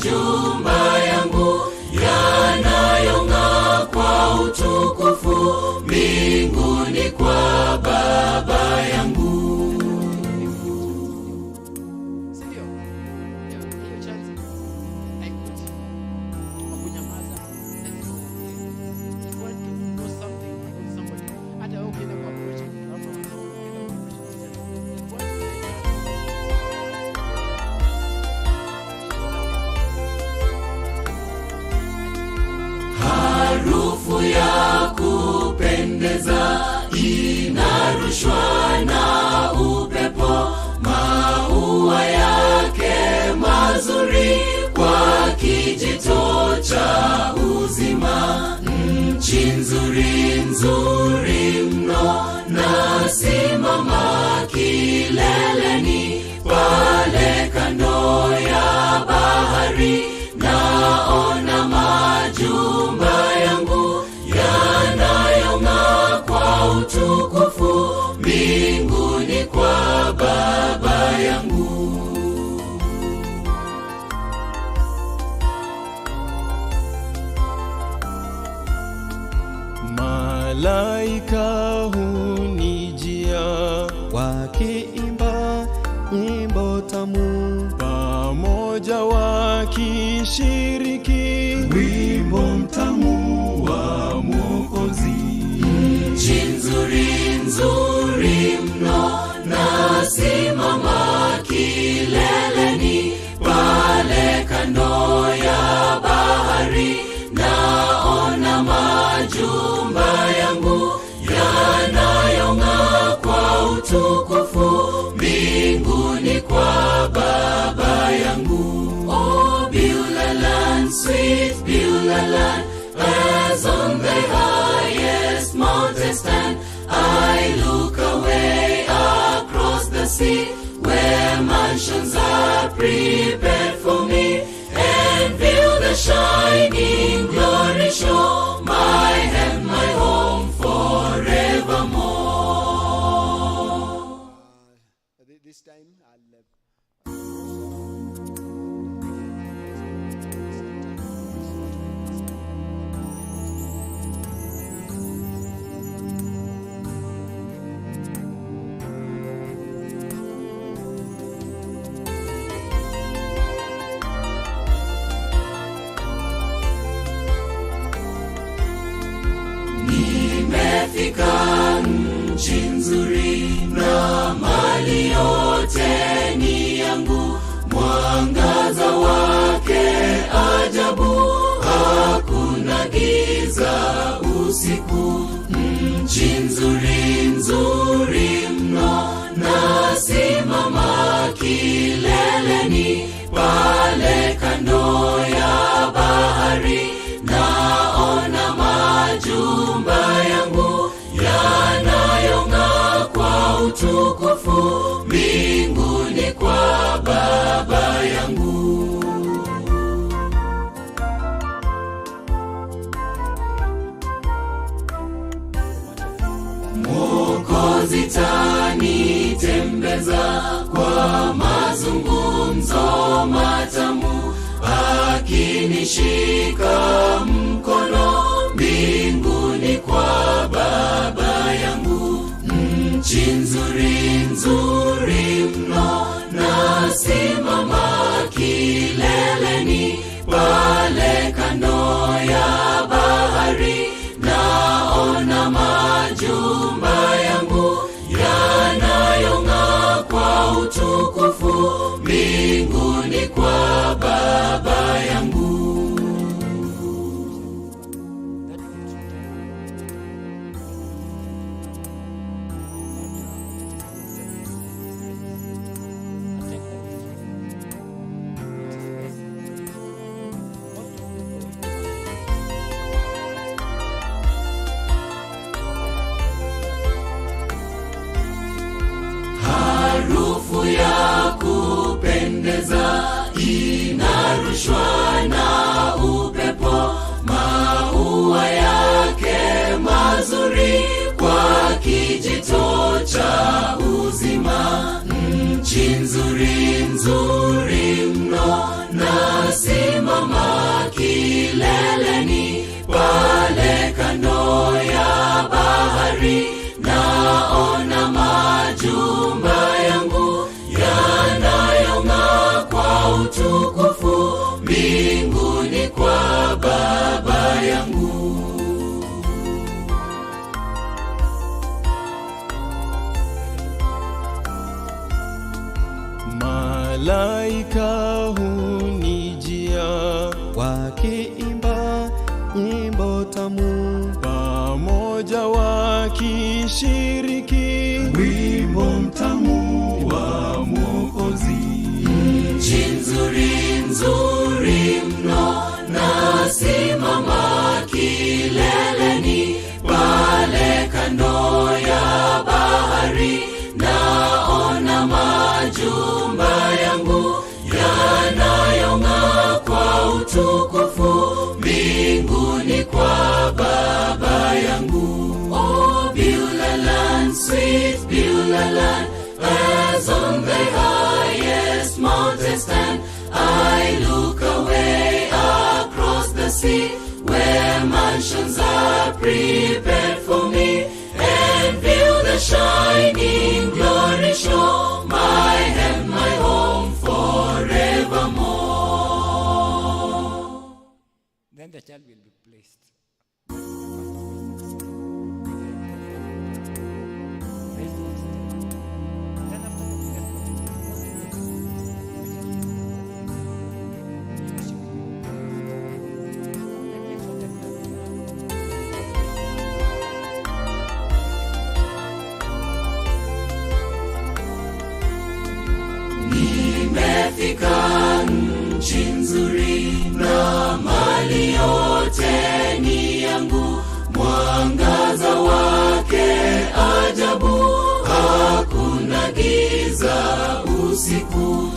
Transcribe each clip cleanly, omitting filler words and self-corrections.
majumba yangu yanayong'aa kwa utukufu mbinguni kwa Baba yangu. Harufu ya kupendeza inarushwa na upepo, maua yake mazuri kwa kijito cha uzima. Nchi nzuri nzuri mno, nasimama kileleni pale kando ya bahari, naona majumba yangu yanayong'aa kwa utukufu mbinguni kwa Baba yangu. Malaika hunijia wakiimba nyimbo tamu, pamoja wakishiriki wimbo mtamu wa Mwokozi. Nchi nzuri nzuri mno, nasimama kileleni pale kando ya bahari, naona majumba yangu yanayong'aa kwa utukufu mbinguni kwa Baba yangu. Oh, Beulah land, sweet Beulah land, as on the highest mountain stand, I look away across the sea, where mansions are prepared for me, and view the shining glory show, my heaven, my home forevermore. This time I'll Nimefika nchi nzuri na mali yote ni yangu, mwangaza wake ajabu, hakuna giza usiku. Nchi nzuri nzuri mno, nasimama kileleni pale kando ya bahari, naona majumba yangu yanayong'aa kwa utukufu mbinguni kwa Baba yangu. Mwokozi tanitembeza kwa mazungumzo matamu, akinishika mkono mbinguni kwa Baba yangu. Nchi nzuri nzuri mno, nasimama kileleni pale kando ya bahari, naona majumba yangu yanayong'aa kwa utukufu mbinguni kwa Baba yangu. Harufu ya kupendeza inarushwa na upepo, maua yake mazuri kwa kijito cha uzima. Nchi nzuri nzuri mno, nasimama utukufu mbinguni kwa Baba yangu. Oh, Beulah land, sweet Beulah land, as on the highest mountain stand, I look away across the sea, where mansions are prepared for me, and view the shining glory show, my heaven, my home forevermore. Then the child will be placed. Then after nimefika nchi nzuri na mali yote ni yangu, mwangaza wake ajabu, hakuna giza usiku.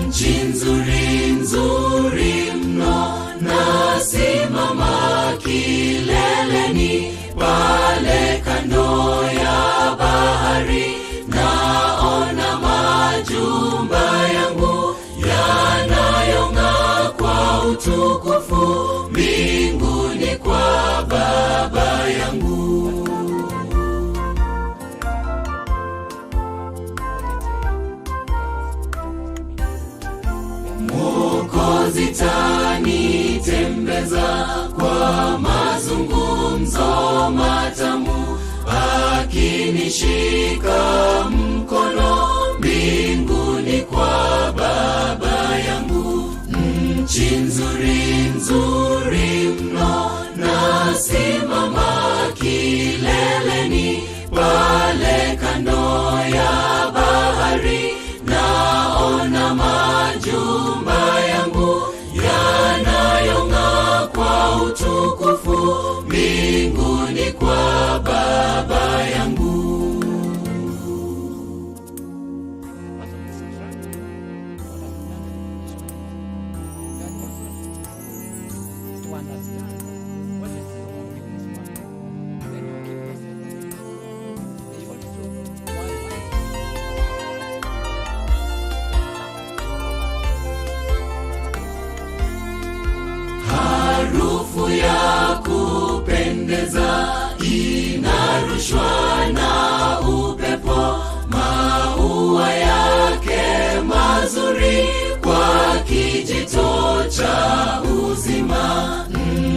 Nchi nzuri nzuri mno, nasimama kileleni pale kando ya bahari, naona majumba yangu yanayong'aa kwa utukufu mbinguni kwa Baba yangu. Mwokozi tanitembeza kwa mazungumzo matamu, akinishika mkono mbinguni kwa Baba yangu. Nchi nzuri nzuri mno, nasimama kileleni pale kando ya bahari, naona majumba yangu yanayong'aa kwa utukufu mbinguni kwa Baba yangu. to understand what is wrong with this man, then you keep yourself. They also harufu ya kupendeza inarushwa na upepo, maua yake mazuri kwa kijito cha uzima.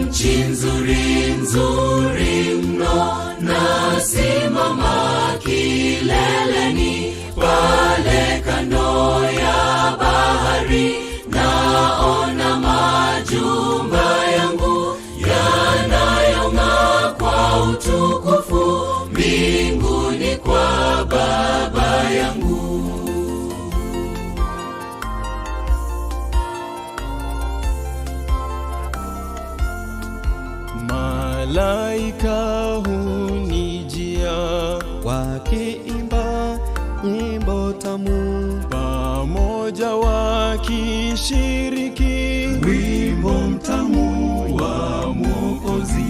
Nchi nzuri nzuri mno, nasimama kileleni pale kando ya bahari, naona majumba yangu yanayong'aa kwa utukufu mbinguni kwa Baba yangu. Malaika hunijia wakiimba nyimbo tamu, pamoja wakishiriki wimbo mtamu wa Mwokozi.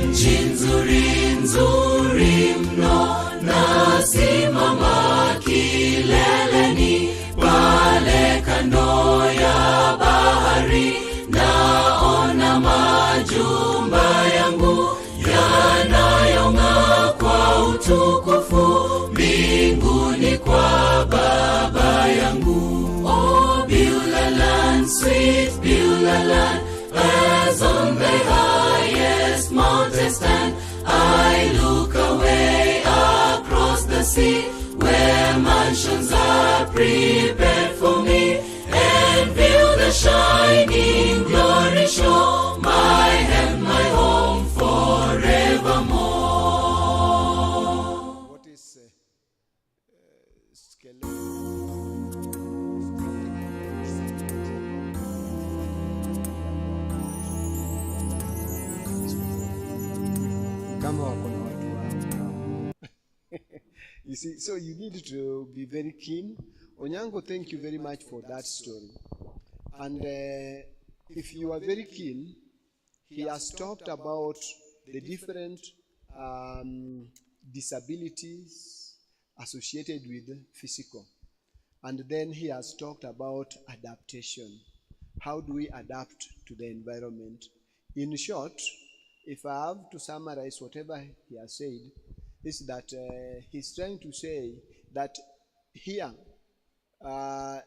Nchi nzuri nzuri mno, nasimama kileleni pale kando ya bahari, naona majumba yangu yanayong'aa kwa utukufu mbinguni kwa Baba yangu. Oh, Beulah land, sweet Beulah land, as on the highest mountain stand, I look away across the sea, where mansions are prepared for me, and view the shining glory show, my heaven, my home forevermore. what is skeleton? Kama wako na watu wao. You see, so you need to be very keen. Onyango, thank you very much for that story. And if you are very keen, he has talked about the different disabilities associated with physical. And then he has talked about adaptation. How do we adapt to the environment? In short, if I have to summarize whatever he has said, is that he's trying to say that here there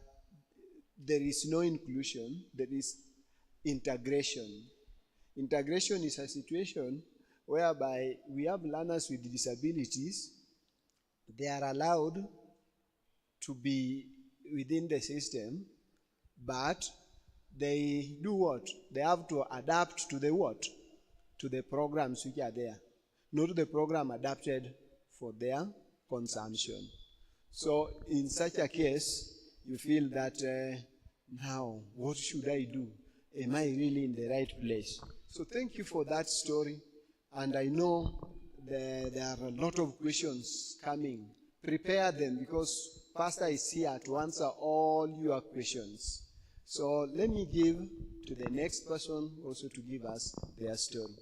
is no inclusion, there is integration. Integration is a situation whereby we have learners with disabilities, they are allowed to be within the system, but they do what? They have to adapt to the what? To the programs which are there, not the program adapted for their consumption. So in such a case, you feel that now, what should I do? Am I really in the right place? So thank you for that story. And I know there are a lot of questions coming. Prepare them because Pastor is here to answer all your questions. So let me give to the next person also to give us their story.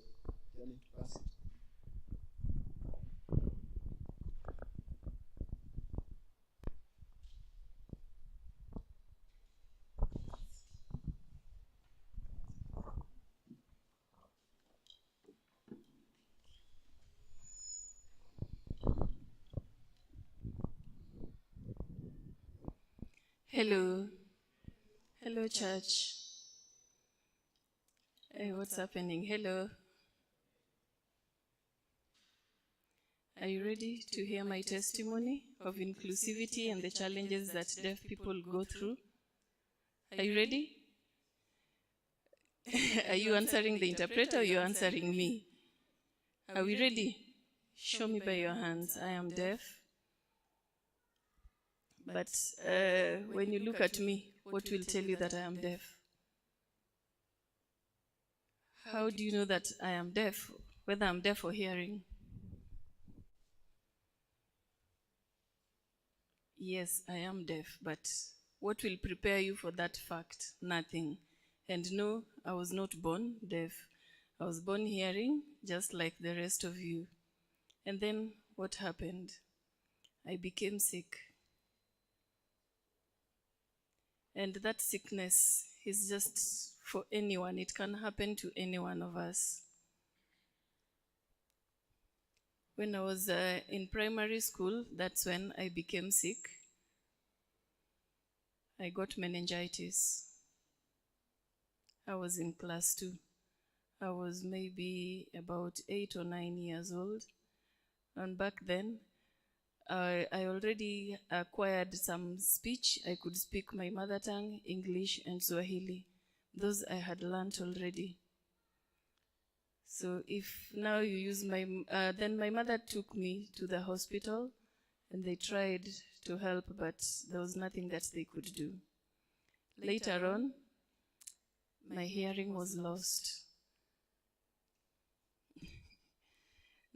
Hello. Hello, church. Hey, what's happening? Hello. Are you ready to hear my testimony of inclusivity and the challenges that deaf people go through? Are you ready? Are you answering the interpreter or are you answering me? Are we ready? Show me by your hands. I am deaf. But when you look at me, what will tell you that I am deaf? How do you know that I am deaf, whether I'm deaf or hearing? Yes, I am deaf, but what will prepare you for that fact? Nothing. And no, I was not born deaf. I was born hearing, just like the rest of you. And then what happened? I became sick. And that sickness is just for anyone. It can happen to any one of us. When I was in primary school, that's when I became sick. I got meningitis. I was in class 2. I was maybe about 8 or 9 years old. And back then, I already acquired some speech. I could speak my mother tongue, English, and Swahili. Those I had learned already. So if now you use then my mother took me to the hospital and they tried to help, but there was nothing that they could do. Later on, my hearing was lost.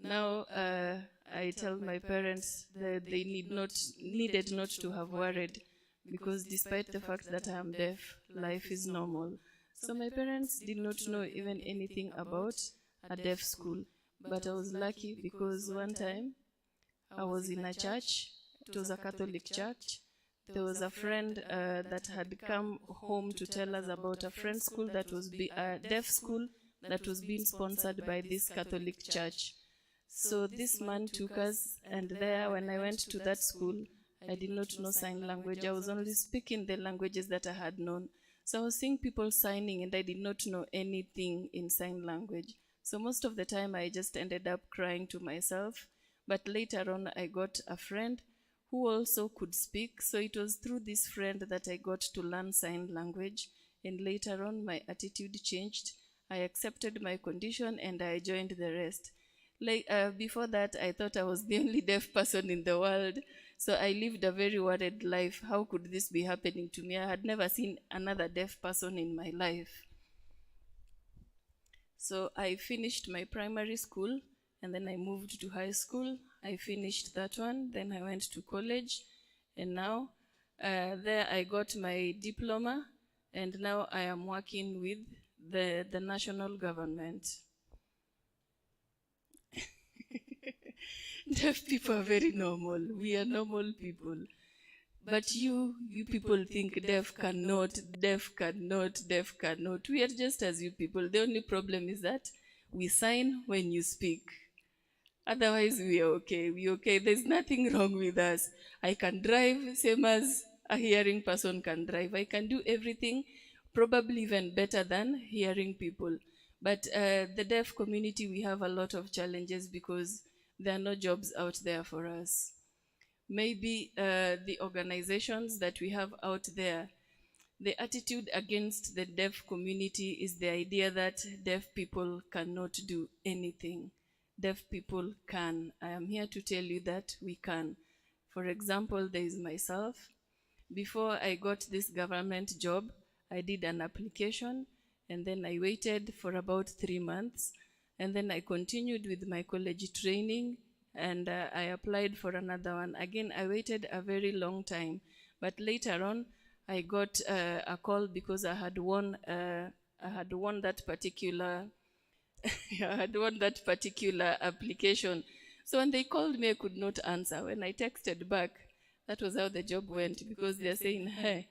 Now I tell my parents that they needed not to have worried, because despite the fact that I am deaf, life is normal. So my parents did not know even anything about a deaf school. But I was lucky because one time I was in a church. It was a Catholic church. There was a friend that had come home to tell us about a friend's school that was a deaf school that was being sponsored by this Catholic church. So this man took us, and there when I went to that school, I did not know sign language. I was only speaking the languages that I had known. So I was seeing people signing and I did not know anything in sign language. So most of the time I just ended up crying to myself. But later on I got a friend who also could speak. So it was through this friend that I got to learn sign language. And later on my attitude changed. I accepted my condition and I joined the rest. Before that, I thought I was the only deaf person in the world. So I lived a very worried life. How could this be happening to me? I had never seen another deaf person in my life. So I finished my primary school, and then I moved to high school. I finished that one. Then I went to college, and now there I got my diploma, and now I am working with the national government. Deaf people are very normal. We are normal people. But you people think deaf cannot, deaf cannot, deaf cannot. We are just as you people. The only problem is that we sign when you speak. Otherwise, we are okay. We okay. There's nothing wrong with us. I can drive same as a hearing person can drive. I can do everything, probably even better than hearing people. But the deaf community, we have a lot of challenges because there are no jobs out there for us. Maybe the organizations that we have out there, the attitude against the deaf community is the idea that deaf people cannot do anything. Deaf people can. I am here to tell you that we can. For example, there is myself. Before I got this government job, I did an application, and then I waited for about 3 months, and then I continued with my college training, and I applied for another one. Again, I waited a very long time, but later on, I got a call because I had won that particular I had won that particular application. So when they called me, I could not answer. When I texted back, that was how the job went, because they're saying, hey,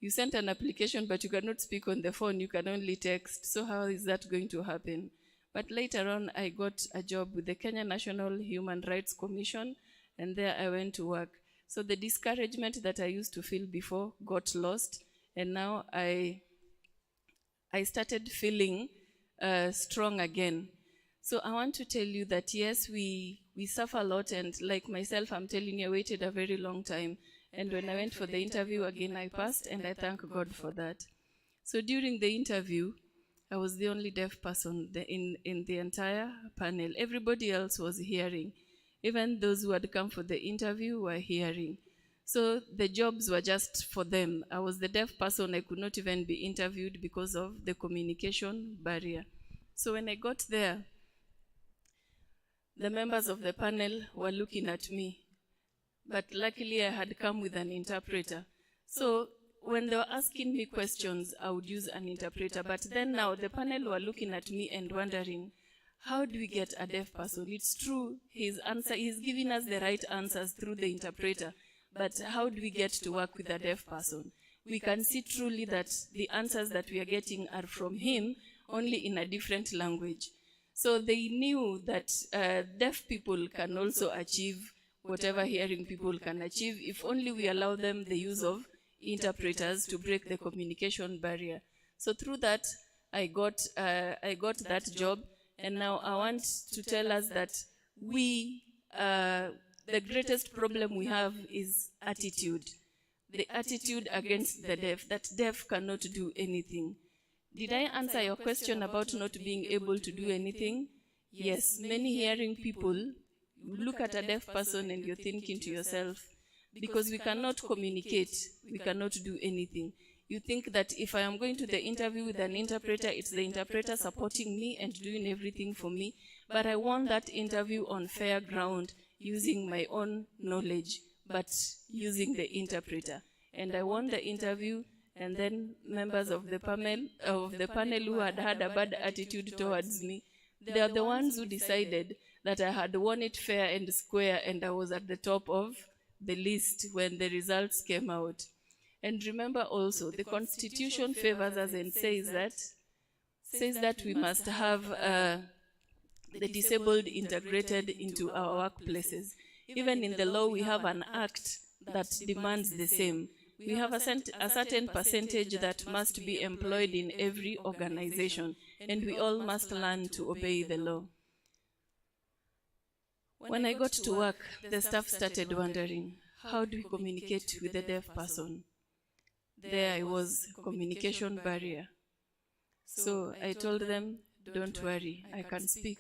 you sent an application, but you cannot speak on the phone, you can only text. So how is that going to happen? But later on, I got a job with the Kenya National Human Rights Commission, and there I went to work. So the discouragement that I used to feel before got lost, and now I started feeling strong again. So I want to tell you that yes, we suffer a lot, and like myself, I'm telling you, I waited a very long time. And when I went for the interview again, I passed, and I thank God for that. So during the interview, I was the only deaf person in the entire panel. Everybody else was hearing. Even those who had come for the interview were hearing. So the jobs were just for them. I was the deaf person. I could not even be interviewed because of the communication barrier. So when I got there, the members of the panel were looking at me. But luckily, I had come with an interpreter. So when they were asking me questions, I would use an interpreter. But then now the panel were looking at me and wondering, how do we get a deaf person? It's true, he's giving us the right answers through the interpreter. But how do we get to work with a deaf person? We can see truly that the answers that we are getting are from him, only in a different language. So they knew that deaf people can also achieve whatever hearing people can achieve if only we allow them the use of interpreters to break the communication barrier. So through that, I got that job, and now I want to tell us that the greatest problem we have is attitude. The attitude against the deaf, that deaf cannot do anything. Did I answer your question about not being able to do anything? Yes, many hearing people, you look at a deaf person and you're thinking to yourself, because we cannot communicate, we cannot do anything. You think that if I am going to the interview with an interpreter, it's the interpreter supporting me and doing everything for me. But I won that interview on fair ground, using my own knowledge, but using the interpreter. And I won the interview, and then members of the panel who had had a bad attitude towards me, they are the ones who decided that I had won it fair and square, and I was at the top of the list when the results came out. And remember also, the Constitution favors us and says that we must have the disabled integrated into our workplaces. Even in the law, we have an act that demands the same. We have a certain percentage that must be employed in every organization, and we all must learn to obey the law. When I got to work, the staff started wondering, how do we communicate with a deaf person? There I was, communication barrier. So I told them, don't worry, I can speak.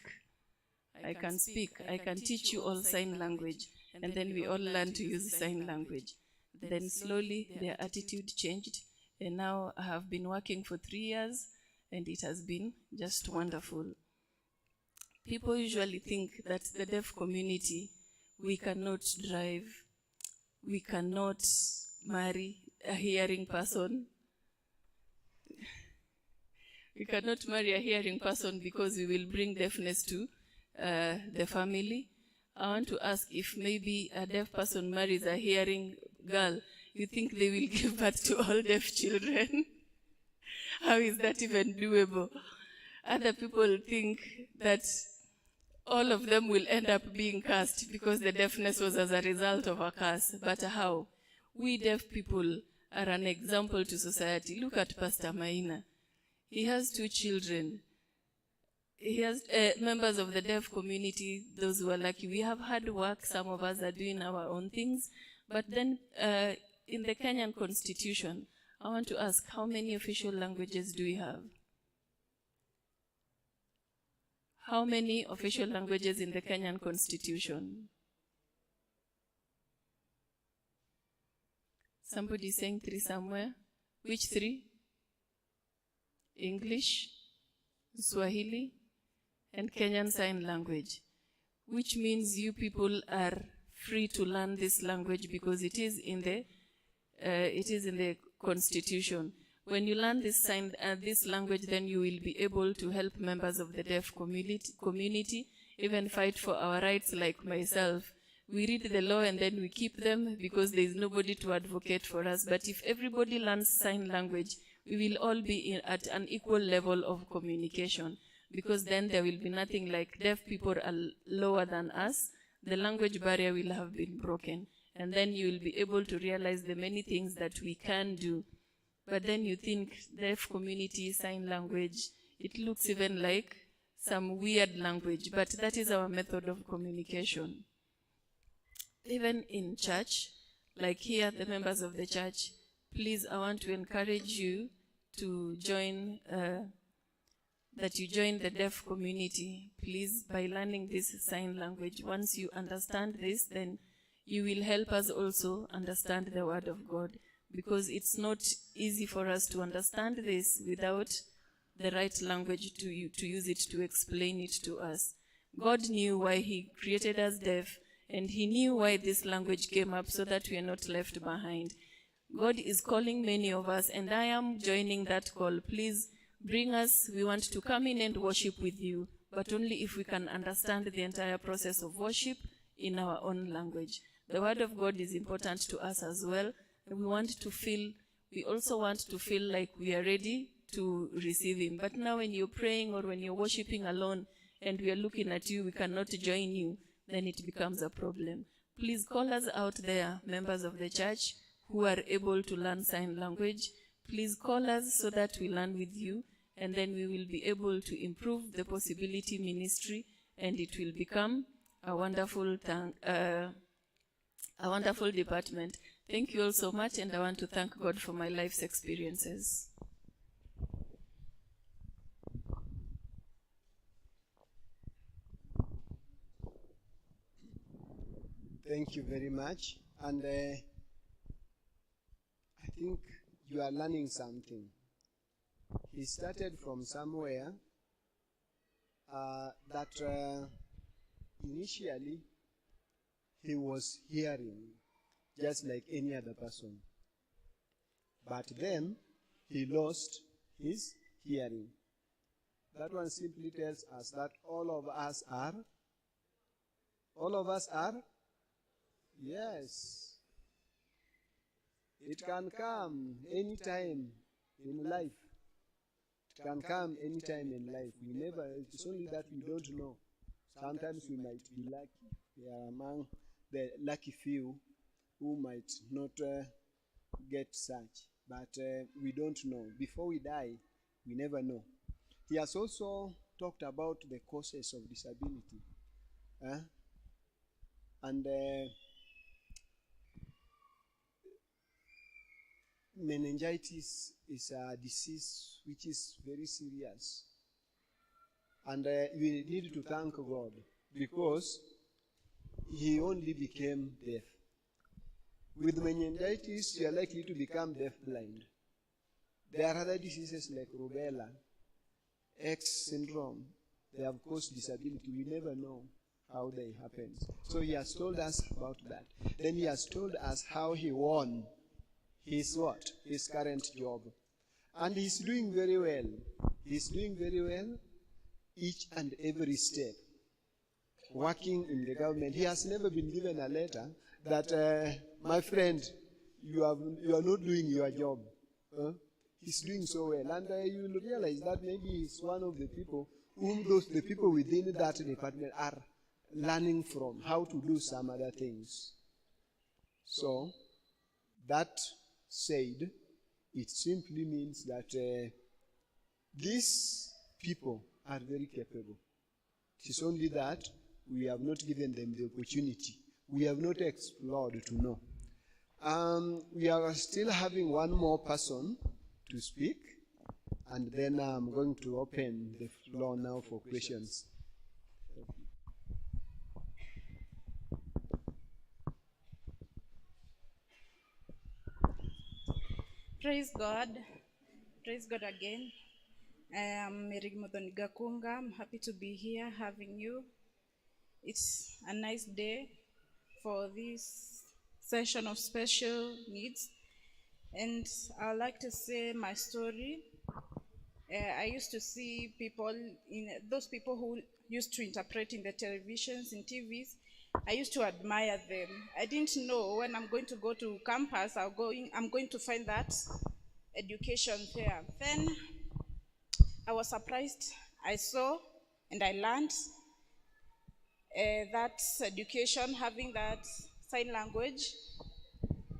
I can teach you all sign language. And then we all learned to use sign language. Then slowly their attitude changed, and now I have been working for 3 years, and it has been just wonderful. People usually think that the deaf community, we cannot drive, we cannot marry a hearing person. We cannot marry a hearing person because we will bring deafness to the family. I want to ask if maybe a deaf person marries a hearing girl, you think they will give birth to all deaf children? How is that even doable? Other people think that all of them will end up being cursed because the deafness was as a result of a curse. But how? We deaf people are an example to society. Look at Pastor Maina. He has 2 children. He has members of the deaf community, those who are lucky. We have hard work. Some of us are doing our own things. But then in the Kenyan Constitution, I want to ask, how many official languages do we have? How many official languages in the Kenyan Constitution? Somebody saying 3 somewhere. Which 3? English, Swahili, and Kenyan Sign Language, which means you people are free to learn this language because it is in the Constitution. When you learn this language, then you will be able to help members of the deaf community, even fight for our rights like myself. We read the law and then we keep them because there is nobody to advocate for us. But if everybody learns sign language, we will all be at an equal level of communication, because then there will be nothing like deaf people are lower than us. The language barrier will have been broken, and then you will be able to realize the many things that we can do. But then you think deaf community, sign language, it looks even like some weird language, but that is our method of communication. Even in church, like here, the members of the church, please, I want to encourage you to join, that you join the deaf community, please, by learning this sign language. Once you understand this, then you will help us also understand the Word of God, because it's not easy for us to understand this without the right language to use it to explain it to us. God knew why He created us deaf, and He knew why this language came up so that we are not left behind. God is calling many of us, and I am joining that call. Please bring us. We want to come in and worship with you, but only if we can understand the entire process of worship in our own language. The Word of God is important to us as well, and we also want to feel like we are ready to receive Him. But now when you're praying or when you're worshiping alone and we are looking at you, we cannot join you, then it becomes a problem. Please call us out there, members of the church who are able to learn sign language. Please call us so that we learn with you, and then we will be able to improve the possibility ministry, and it will become a wonderful department. Thank you all so much, and I want to thank God for my life's experiences. Thank you very much. And I think you are learning something. He started from somewhere that initially he was hearing just like any other person. But then he lost his hearing. That one simply tells us that all of us are, yes. It can come anytime in life. It can come anytime in life. It's only that we don't know. Sometimes we might be lucky. We are among the lucky few who might not get such. But we don't know. Before we die, we never know. He has also talked about the causes of disability. And meningitis is a disease which is very serious. And we need to thank God because he only became deaf. With meningitis, you are likely to become deaf-blind. There are other diseases like rubella, X syndrome. They have caused disability. We never know how they happen. So he has told us about that. Then he has told us how he won his what? His current job. And he's doing very well. He's doing very well each and every step. Working in the government, he has never been given a letter that, my friend, you are not doing your job. He's doing so well. And you will realize that maybe he's one of the people whom the people within that department are learning from how to do some other things. So, that said, it simply means that these people are very capable. It is only that we have not given them the opportunity. We have not explored to know. We are still having one more person to speak, and then I'm going to open the floor now for questions. Praise God. Praise God again. I am Mary Gakunga. I'm happy to be here having you. It's a nice day for this session of special needs. And I'd like to say my story. I used to see people, those people who used to interpret in the televisions, in TVs. I used to admire them. I didn't know when I'm going to go to campus, I'm going to find that education there. Then I was surprised. I saw and I learned that education, having that sign language.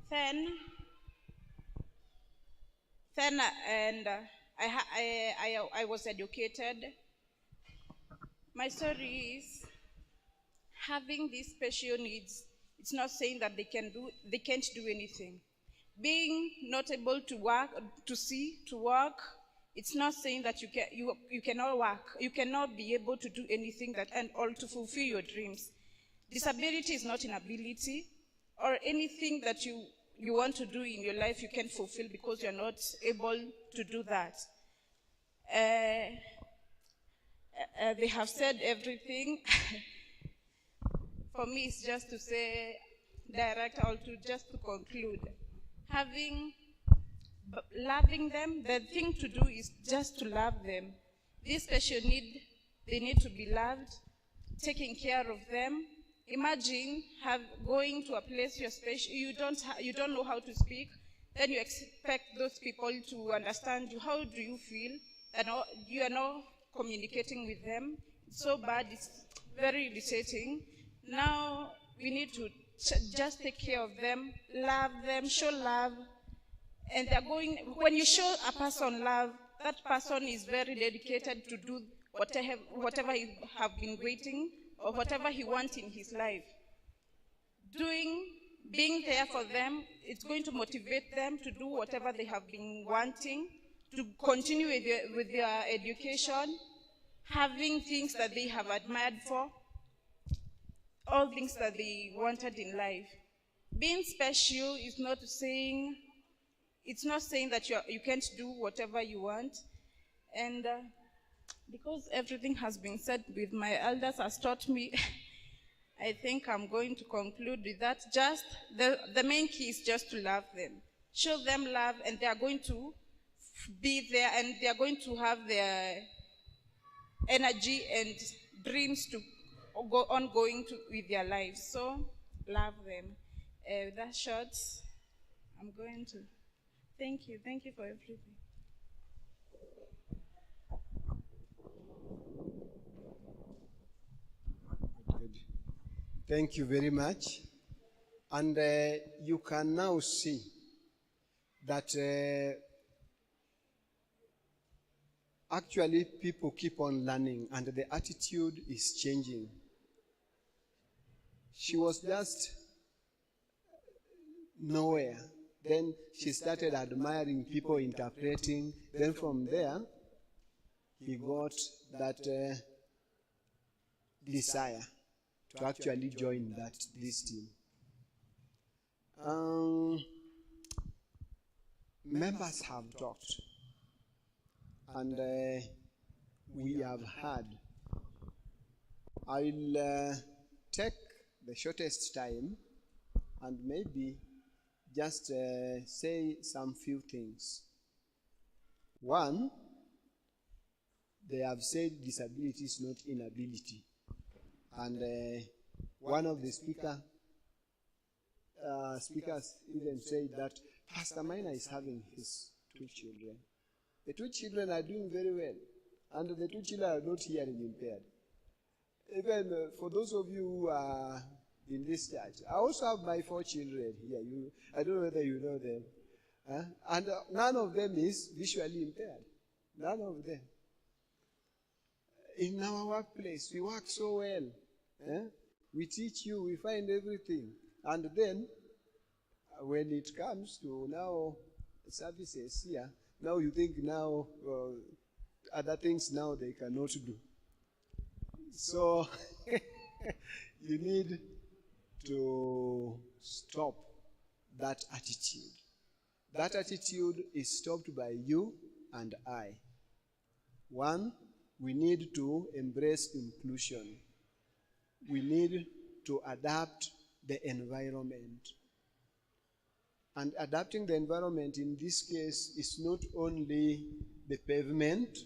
Then I was educated. My story is having these special needs. It's not saying that they can't do anything. Being not able to work, to work, it's not saying that you cannot work. You cannot be able to do anything or to fulfill your dreams. Disability is not inability, or anything that you want to do in your life you can't fulfill because you're not able to do that. They have said everything. For me, it's just to say direct, or just to conclude. Loving them, the thing to do is just to love them. This special need, they need to be loved, taking care of them. Imagine going to a place you're special, you don't know how to speak, then you expect those people to understand you. How do you feel? And you are not communicating with them. It's so bad, it's very irritating. Now we need to just take care of them, love them, show love. And when you show a person love, that person is very dedicated to do whatever he have been waiting, or whatever he wants in his life. Being there for them, it's going to motivate them to do whatever they have been wanting, to continue with their education, having things that they have admired for, all things that they wanted in life. Being special is not saying that you can't do whatever you want. And because everything has been said with my elders has taught me, I think I'm going to conclude with that. Just the main key is just to love them. Show them love, and they are going to be there, and they are going to have their energy and dreams to go on with their lives. So love them. With that short, I'm going to thank you for everything. Good. Thank you very much. And you can now see that actually people keep on learning, and the attitude is changing. She was just nowhere. Then she started admiring people interpreting. Then from there, he got that desire to actually join this team. Members have talked, and we have heard. I'll take the shortest time and maybe just say some few things. One, they have said disability is not inability. And one of the speakers even said that Pastor Maina is having his 2 children. The 2 children are doing very well, and the 2 children are not hearing impaired. Even for those of you who are in this church, I also have my 4 children here. I don't know whether you know them. And none of them is visually impaired. None of them. In our workplace, we work so well. We teach you, we find everything. And then, when it comes to now services here, now you think now other things now they cannot do. So, you need to stop that attitude. That attitude is stopped by you and I. One, we need to embrace inclusion. We need to adapt the environment. And adapting the environment in this case is not only the pavement,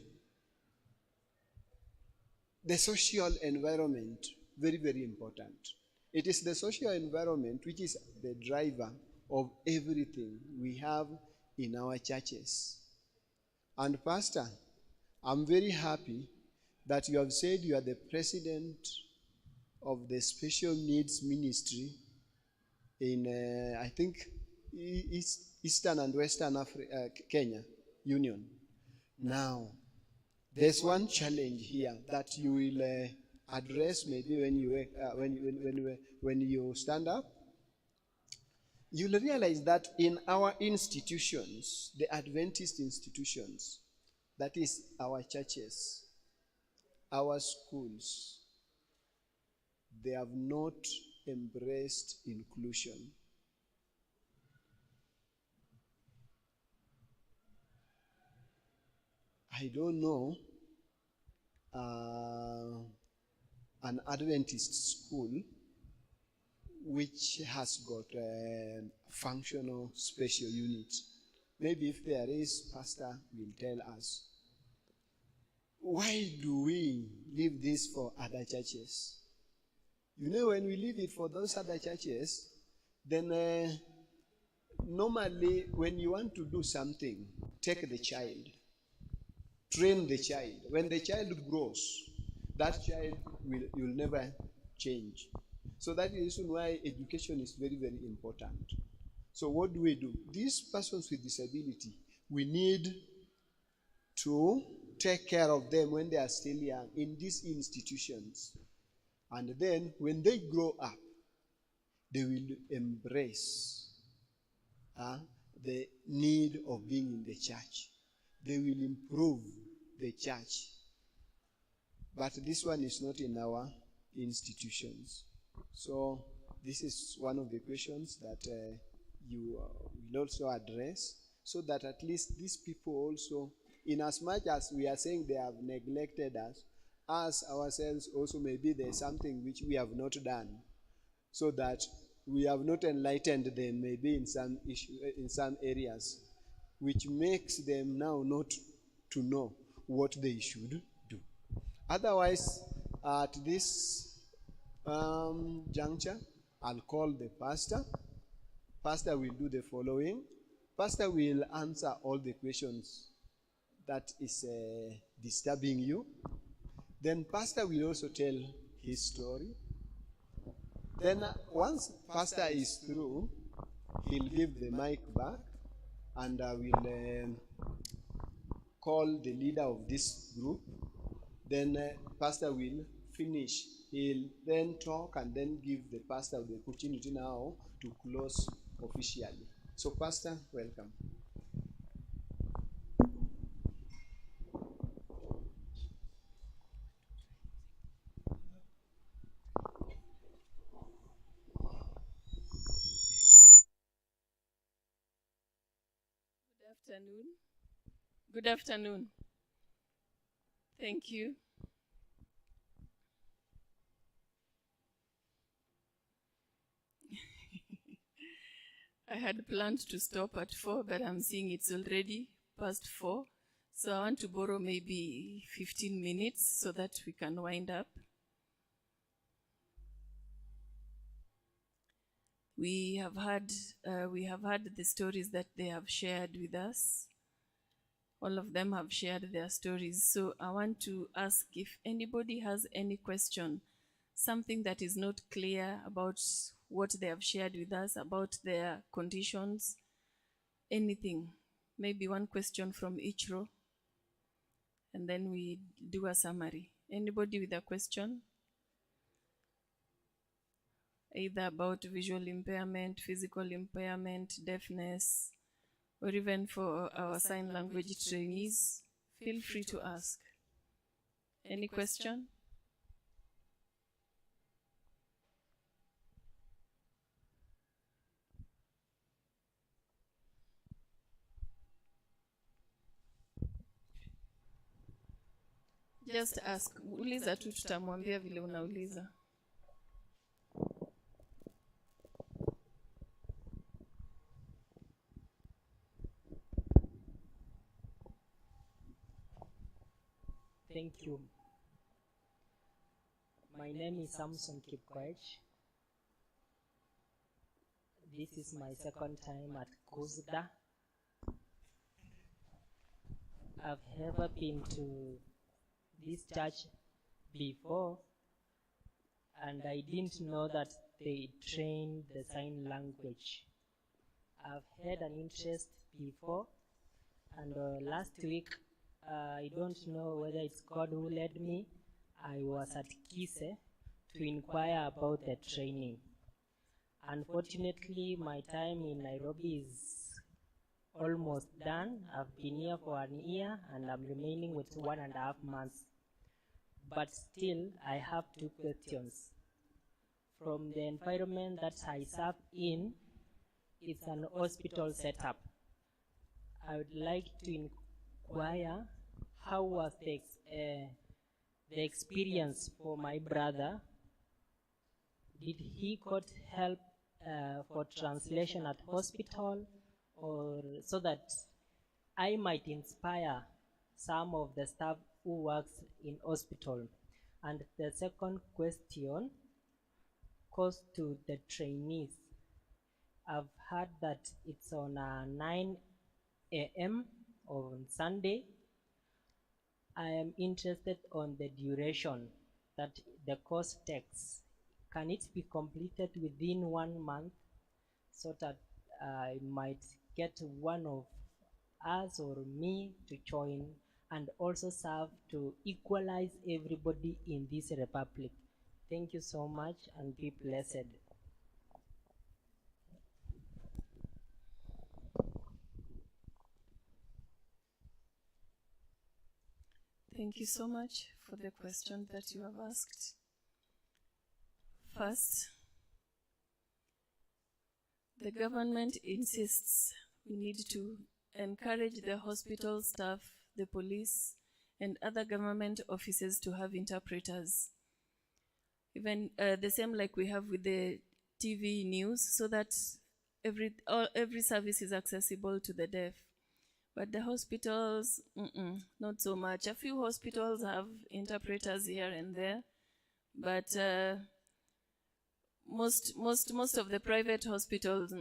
the social environment, very, very important. It is the social environment which is the driver of everything we have in our churches. And Pastor, I'm very happy that you have said you are the president of the Special Needs Ministry in, I think, Eastern and Western Kenya Union. Now, there's one challenge here that you will address maybe when you stand up. You'll realize that in our institutions, the Adventist institutions, that is our churches, our schools, they have not embraced inclusion. I don't know an Adventist school which has got a functional special unit. Maybe if there is, Pastor will tell us. Why do we leave this for other churches? You know, when we leave it for those other churches, then normally when you want to do something, take the child, train the child. When the child grows, that child will never change. So that is the reason why education is very, very important. So what do? These persons with disability, we need to take care of them when they are still young in these institutions. And then when they grow up, they will embrace the need of being in the church. They will improve the church. But this one is not in our institutions. So this is one of the questions that you will also address, so that at least these people also, in as much as we are saying they have neglected us ourselves also maybe there's something which we have not done, so that we have not enlightened them maybe in some in some areas, which makes them now not to know what they should do. Otherwise, at this juncture, I'll call the pastor. Pastor will do the following. Pastor will answer all the questions that is disturbing you. Then pastor will also tell his story. Then once pastor is through, he'll give the mic back, and I will call the leader of this group. Then pastor will finish. He'll then talk and then give the pastor the opportunity now to close officially. So pastor, welcome. Good afternoon. Thank you. I had planned to stop at 4, but I'm seeing it's already past 4. So I want to borrow maybe 15 minutes so that we can wind up. We have had the stories that they have shared with us. All of them have shared their stories. So I want to ask if anybody has any question, something that is not clear about what they have shared with us, about their conditions, anything. Maybe one question from each row, and then we do a summary. Anybody with a question? Either about visual impairment, physical impairment, deafness, or even for our sign language trainees, feel free to ask. Any question? Just ask. Uliza tu, tutamwambia vile unauliza. Thank you. My name is Samson Kipkoech. This is my second time at Kuzda. I've never been to this church before, and I didn't know that they train the sign language. I've had an interest before, and last week, I don't know whether it's God who led me, I was at Kise to inquire about the training. Unfortunately, my time in Nairobi is almost done. I've been here for an year and I'm remaining with 1.5 months. But still, I have 2 questions. From the environment that I serve in, it's an hospital setup. I would like to inquire how was the experience for my brother. Did he got help for translation at hospital, or so that I might inspire some of the staff who works in hospital? And the second question goes to the trainees. I've heard that it's on 9 a.m. on Sunday. I am interested on the duration that the course takes. Can it be completed within 1 month so that I might get one of us or me to join and also serve to equalize everybody in this republic? Thank you so much and be blessed. Thank you so much for the question that you have asked. First, the government insists we need to encourage the hospital staff, the police, and other government offices to have interpreters. Even the same like we have with the TV news, so that every service is accessible to the deaf. But the hospitals, not so much. A few hospitals have interpreters here and there, but most of the private hospitals,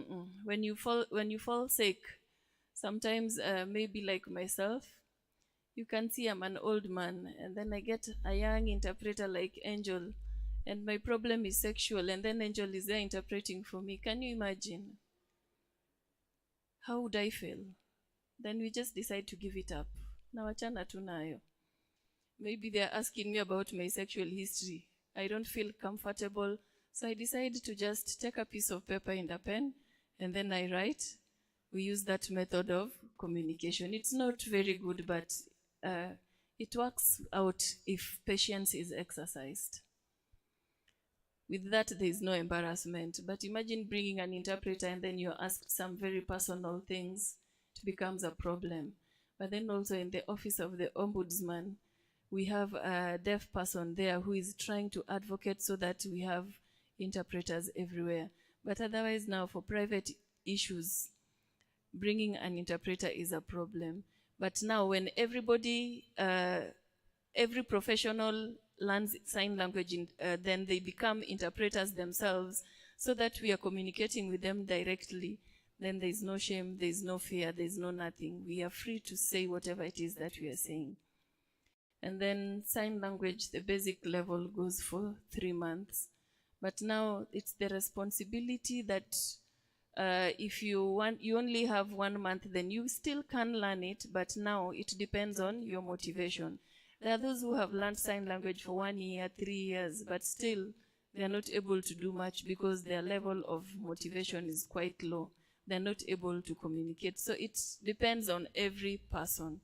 when you fall sick, sometimes maybe like myself, you can see I'm an old man, and then I get a young interpreter like Angel, and my problem is sexual, and then Angel is there interpreting for me. Can you imagine? How would I feel? Then we just decide to give it up. Na wachana tu nayo. Maybe they're asking me about my sexual history. I don't feel comfortable, so I decide to just take a piece of paper and a pen, and then I write. We use that method of communication. It's not very good, but it works out if patience is exercised. With that, there is no embarrassment. But imagine bringing an interpreter and then you're asked some very personal things. It becomes a problem. But then also in the office of the ombudsman, we have a deaf person there who is trying to advocate so that we have interpreters everywhere. But otherwise now for private issues, bringing an interpreter is a problem. But now when everybody, every professional learns sign language, then they become interpreters themselves, so that we are communicating with them directly. Then there's no shame, there's no fear, there's no nothing. We are free to say whatever it is that we are saying. And then sign language, the basic level, goes for 3 months. But now it's the responsibility that if you only have 1 month, then you still can learn it, but now it depends on your motivation. There are those who have learned sign language for 1 year, 3 years, but still they are not able to do much because their level of motivation is quite low. They're not able to communicate. So it depends on every person.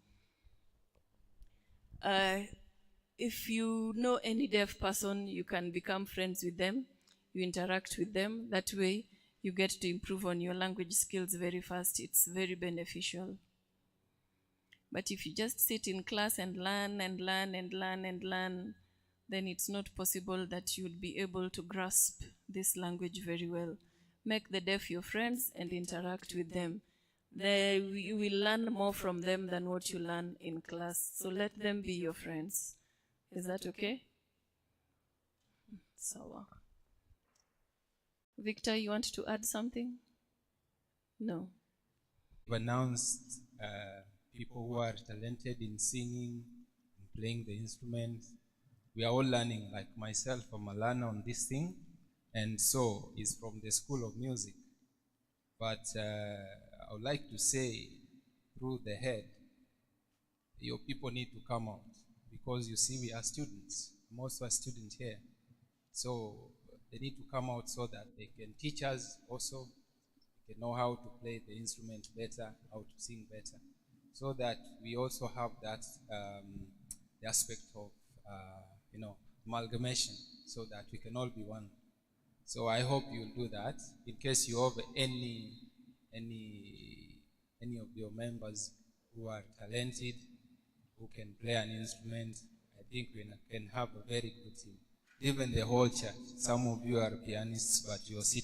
If you know any deaf person, you can become friends with them. You interact with them. That way, you get to improve on your language skills very fast. It's very beneficial. But if you just sit in class and learn and learn and learn and learn, then it's not possible that you'll be able to grasp this language very well. Make the deaf your friends and interact with them. You will learn more from them than what you learn in class. So let them be your friends. Is that okay? So, Victor, you want to add something? No. We've announced people who are talented in singing, in playing the instrument. We are all learning, like myself, I'm a learner on this thing, and so is from the School of Music. But I would like to say, through the head, your people need to come out, because you see we are students. Most are students here. So they need to come out so that they can teach us also. They can know how to play the instrument better, how to sing better, so that we also have that the aspect of amalgamation, so that we can all be one. So I hope you'll do that. In case you have any of your members who are talented, who can play an instrument, I think we can have a very good team. Even the whole church. Some of you are pianists, but you're sitting